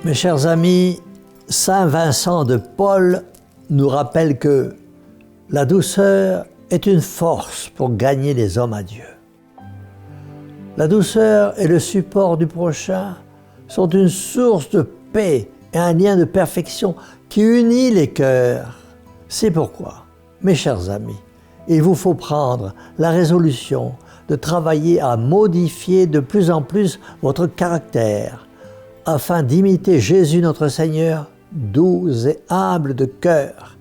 Mes chers amis, Saint Vincent de Paul nous rappelle que la douceur est une force pour gagner les hommes à Dieu. La douceur et le support du prochain sont une source de paix et un lien de perfection qui unit les cœurs. C'est pourquoi, mes chers amis, il vous faut prendre la résolution de travailler à modifier de plus en plus votre caractère afin d'imiter Jésus notre Seigneur, doux et humble de cœur,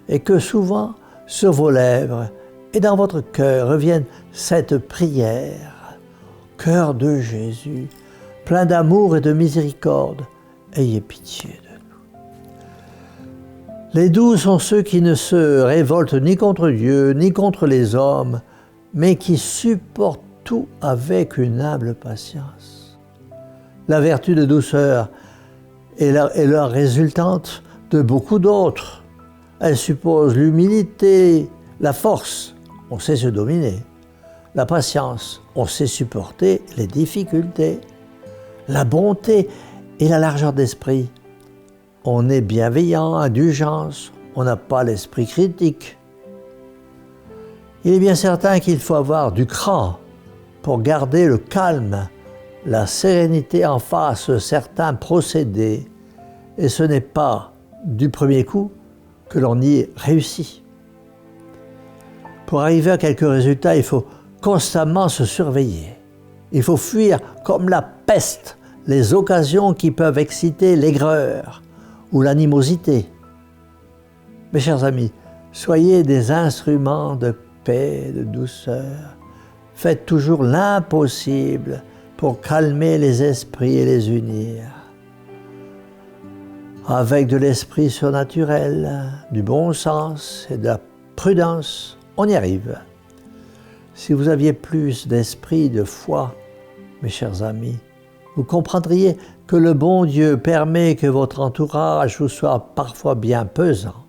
et que souvent sur vos lèvres et dans votre cœur revienne cette prière. Cœur de Jésus, plein d'amour et de miséricorde, ayez pitié de nous. Les doux sont ceux qui ne se révoltent ni contre Dieu, ni contre les hommes, mais qui supportent tout avec une humble patience. La vertu de douceur est la résultante de beaucoup d'autres. Elle suppose l'humilité, la force, on sait se dominer, la patience, on sait supporter les difficultés, la bonté et la largeur d'esprit. On est bienveillant, indulgence, on n'a pas l'esprit critique. Il est bien certain qu'il faut avoir du cran pour garder le calme, la sérénité en face de certains procédés, et ce n'est pas du premier coup que l'on y réussit. Pour arriver à quelques résultats, il faut constamment se surveiller. Il faut fuir comme la peste les occasions qui peuvent exciter l'aigreur ou l'animosité. Mes chers amis, soyez des instruments de paix, de douceur. Faites toujours l'impossible pour calmer les esprits et les unir. Avec de l'esprit surnaturel, du bon sens et de la prudence, on y arrive. Si vous aviez plus d'esprit, de foi, mes chers amis, vous comprendriez que le bon Dieu permet que votre entourage vous soit parfois bien pesant.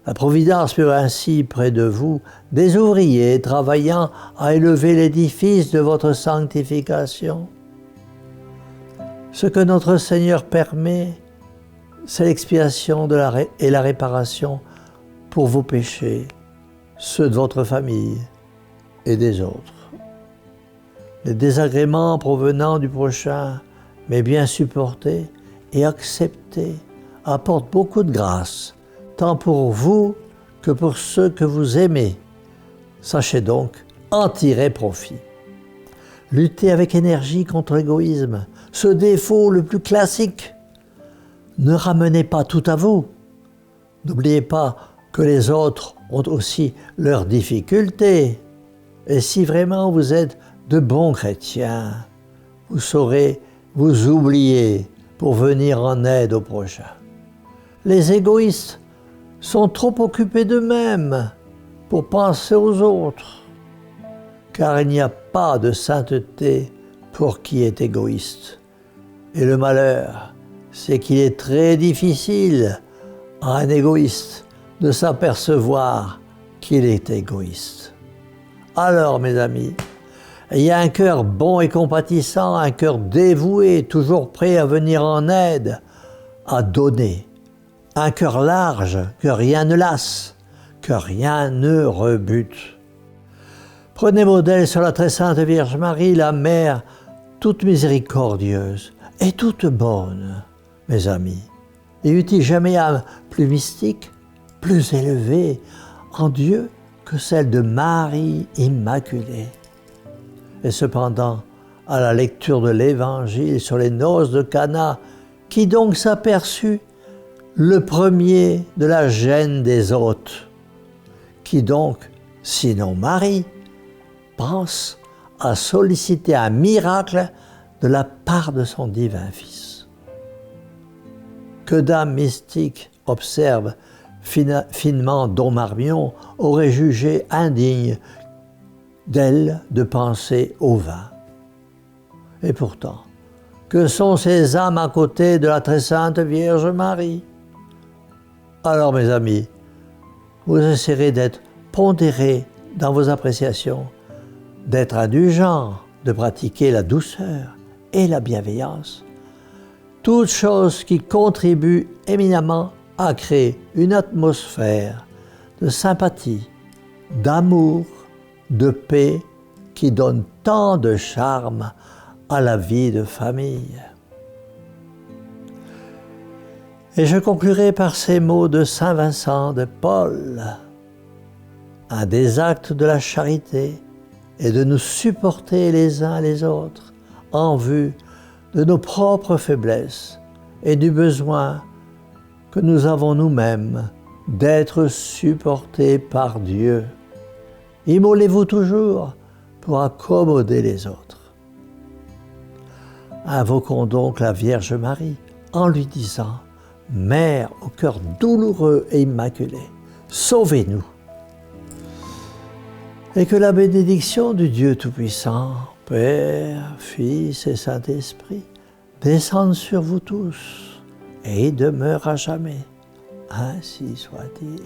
La Providence met ainsi près de vous des ouvriers travaillant à élever l'édifice de votre sanctification. Ce que notre Seigneur permet, c'est l'expiation et la réparation pour vos péchés, ceux de votre famille et des autres. Les désagréments provenant du prochain, mais bien supportés et acceptés, apportent beaucoup de grâce, tant pour vous que pour ceux que vous aimez. Sachez donc en tirer profit. Luttez avec énergie contre l'égoïsme, ce défaut le plus classique. Ne ramenez pas tout à vous. N'oubliez pas que les autres ont aussi leurs difficultés. Et si vraiment vous êtes de bons chrétiens, vous saurez vous oublier pour venir en aide au prochain. Les égoïstes sont trop occupés d'eux-mêmes pour penser aux autres, car il n'y a pas de sainteté pour qui est égoïste. Et le malheur, c'est qu'il est très difficile à un égoïste de s'apercevoir qu'il est égoïste. Alors, mes amis, ayez un cœur bon et compatissant, un cœur dévoué, toujours prêt à venir en aide, à donner. Un cœur large, que rien ne lasse, que rien ne rebute. Prenez modèle sur la très sainte Vierge Marie, la Mère toute miséricordieuse et toute bonne, mes amis. Et eut-il jamais âme plus mystique, plus élevée en Dieu que celle de Marie Immaculée? Et cependant, à la lecture de l'Évangile sur les noces de Cana, qui donc s'aperçut le premier de la gêne des hôtes? Qui donc, sinon Marie, pense à solliciter un miracle de la part de son divin Fils? Que d'âmes mystiques observent finement Dom Marmion aurait jugé indigne d'elle de penser au vin. Et pourtant, que sont ces âmes à côté de la très sainte Vierge Marie? Alors, mes amis, vous essaierez d'être pondérés dans vos appréciations, d'être indulgents, de pratiquer la douceur et la bienveillance, Toute chose qui contribue éminemment à créer une atmosphère de sympathie, d'amour, de paix qui donne tant de charme à la vie de famille. Et je conclurai par ces mots de Saint Vincent de Paul. Un des actes de la charité est de nous supporter les uns les autres en vue de nos propres faiblesses et du besoin que nous avons nous-mêmes d'être supportés par Dieu. Immolez-vous toujours pour accommoder les autres. Invoquons donc la Vierge Marie en lui disant « Mère au cœur douloureux et immaculé, sauvez-nous » et que la bénédiction du Dieu Tout-Puissant, Père, Fils et Saint-Esprit, descende sur vous tous et demeure à jamais. Ainsi soit-il.